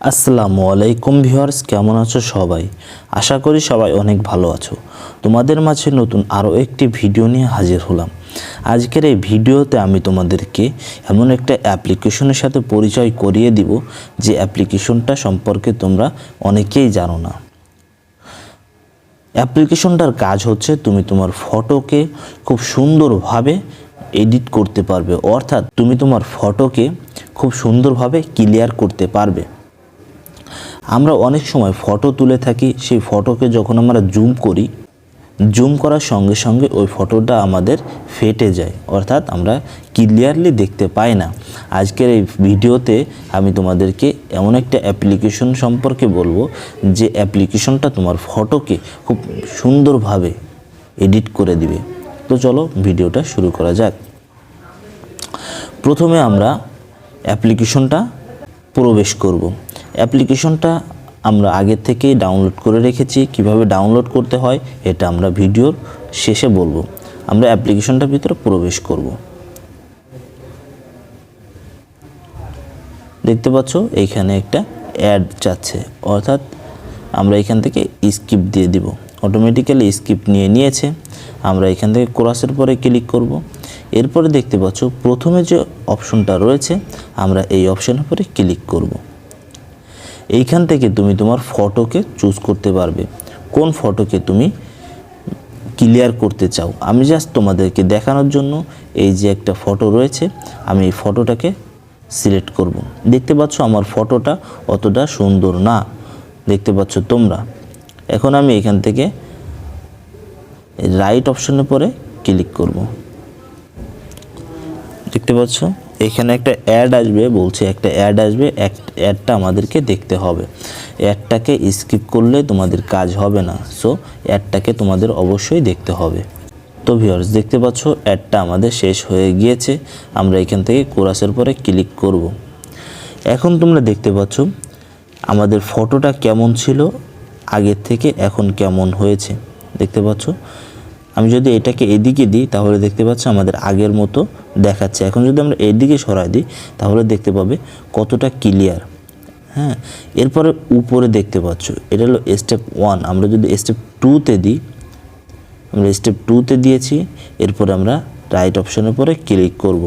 আসসালামু আলাইকুম ভিউয়ার্স, কেমন আছো সবাই? আশা করি সবাই অনেক ভালো আছো। তোমাদের মাঝে নতুন আরও একটি ভিডিও নিয়ে হাজির হলাম। আজকের এই ভিডিওতে আমি তোমাদেরকে এমন একটা অ্যাপ্লিকেশনের সাথে পরিচয় করিয়ে দিব যে অ্যাপ্লিকেশনটা সম্পর্কে তোমরা অনেকেই জানো না। অ্যাপ্লিকেশনটার কাজ হচ্ছে তুমি তোমার ফটোকে খুব সুন্দরভাবে এডিট করতে পারবে, অর্থাৎ তুমি তোমার ফটোকে খুব সুন্দরভাবে ক্লিয়ার করতে পারবে। আমরা অনেক সময় ফটো তুলে থাকি, সেই ফটোকে যখন আমরা জুম করার সঙ্গে সঙ্গে ওই ফটোটা আমাদের ফেটে যায়, অর্থাৎ আমরা ক্লিয়ারলি দেখতে পাই না। আজকের এই ভিডিওতে আমি তোমাদেরকে এমন একটা অ্যাপ্লিকেশন সম্পর্কে বলবো যে অ্যাপ্লিকেশনটা তোমার ফটোকে খুব সুন্দরভাবে এডিট করে দিবে। তো চলো ভিডিওটা শুরু করা যাক। প্রথমে আমরা অ্যাপ্লিকেশনটা প্রবেশ করব। অ্যাপ্লিকেশনটা আমরা আগে থেকেই ডাউনলোড করে রেখেছি। কিভাবে ডাউনলোড করতে হয় এটা আমরা ভিডিওর শেষে বলবো। আমরা অ্যাপ্লিকেশনটার ভিতরে প্রবেশ করব। দেখতে পাচ্ছ এইখানে একটা অ্যাড যাচ্ছে, অর্থাৎ আমরা এখান থেকে স্কিপ দিয়ে দিব। অটোমেটিক্যালি স্কিপ নিয়েছে। আমরা এখান থেকে ক্রসের পরে ক্লিক করব। এরপরে দেখতে পাচ্ছ প্রথমে যে অপশনটা রয়েছে আমরা এই অপশনের উপরে ক্লিক করব। এইখান থেকে তুমি তোমার ফটোকে চুজ করতে পারবে কোন ফটোকে তুমি ক্লিয়ার করতে চাও। আমি জাস্ট তোমাদেরকে দেখানোর জন্য এই যে একটা ফটো রয়েছে, আমি এই ফটোটাকে সিলেক্ট করব। দেখতে পাচ্ছ আমার ফটোটা অতটা সুন্দর না, দেখতে পাচ্ছ তোমরা। এখন আমি এখান থেকে রাইট অপশনের পরে ক্লিক করব। দেখতে পাচ্ছ এখানে একটা অ্যাড আসবে, বলছে একটা অ্যাড আসবে, অ্যাডটা আমাদেরকে দেখতে হবে। অ্যাডটাকে স্কিপ করলে তোমাদের কাজ হবে না, সো অ্যাডটাকে তোমাদের অবশ্যই দেখতে হবে। তো ভিউয়ার্স দেখতে পাচ্ছ অ্যাডটা আমাদের শেষ হয়ে গিয়েছে। আমরা এখান থেকে কোরাসের পরে ক্লিক করব। এখন তোমরা দেখতে পাচ্ছ আমাদের ফটোটা কেমন ছিল আগের থেকে এখন কেমন হয়েছে, দেখতে পাচ্ছ। আমি যদি এটাকে এদিকে দিই তাহলে দেখতে পাচ্ছ আমাদের আগের মতো দেখাচ্ছে। এখন যদি আমরা এদিকে সরাই দিই তাহলে দেখতে পাবে কতটা ক্লিয়ার। হ্যাঁ, এরপরে উপরে দেখতে পাচ্ছ এটা হলো স্টেপ 1। আমরা যদি স্টেপ 2তে দিই, আমরা স্টেপ 2তে দিয়েছি। এরপরে আমরা রাইট অপশনের পরে ক্লিক করব।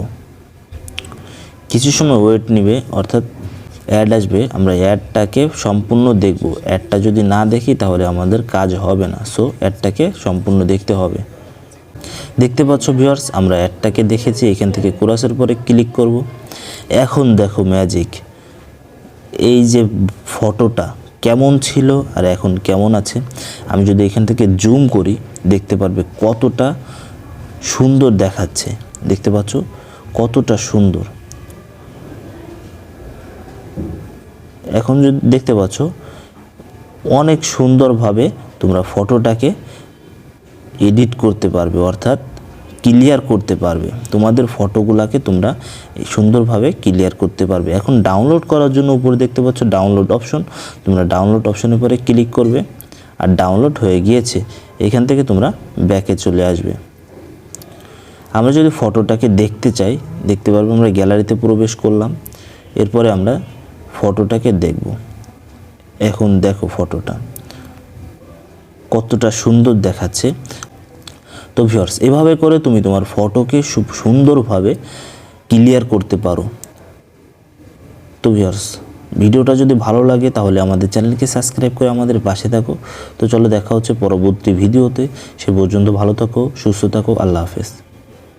কিছু সময় ওয়েট নেবে, অর্থাৎ অ্যাড আসবে। আমরা অ্যাডটাকে সম্পূর্ণ দেখব। অ্যাডটা যদি না দেখি তাহলে আমাদের কাজ হবে না, সো অ্যাডটাকে সম্পূর্ণ দেখতে হবে। দেখতে পাচ্ছ ভিউয়ার্স আমরা অ্যাডটাকে দেখেছি। এখান থেকে ক্রসের পরে ক্লিক করব। এখন দেখো ম্যাজিক, এই যে ফটোটা কেমন ছিল আর এখন কেমন আছে। আমি যদি এখান থেকে জুম করি দেখতে পারবে কতটা সুন্দর দেখাচ্ছে। দেখতে পাচ্ছ কতটা সুন্দর। এখন যদি দেখতে পাচ্ছ অনেক সুন্দরভাবে তোমরা ফটোটাকে এডিট করতে পারবে, অর্থাৎ ক্লিয়ার করতে পারবে। তোমাদের ফটোগুলোকে তোমরা সুন্দরভাবে ক্লিয়ার করতে পারবে। এখন ডাউনলোড করার জন্য উপরে দেখতে পাচ্ছ ডাউনলোড অপশন, তোমরা ডাউনলোড অপশনের পরে ক্লিক করবে। আর ডাউনলোড হয়ে গিয়েছে, এখান থেকে তোমরা ব্যাকে চলে আসবে। আমরা যদি ফটোটাকে দেখতে চাই দেখতে পারবো। আমরা গ্যালারিতে প্রবেশ করলাম, এরপরে আমরা ফটোটাকে দেখব। এখন দেখো ফটোটা কতটা সুন্দর দেখাচ্ছে। তো ভিউয়ার্স এভাবে করে তুমি তোমার ফটোকে খুব সুন্দরভাবে ক্লিয়ার করতে পারো। তো ভিউয়ার্স ভিডিওটা যদি ভালো লাগে তাহলে আমাদের চ্যানেলকে সাবস্ক্রাইব করে আমাদের পাশে থাকো। তো চলো দেখা হচ্ছে পরবর্তী ভিডিওতে। সে পর্যন্ত ভালো থাকো, সুস্থ থাকো। আল্লাহ হাফেজ।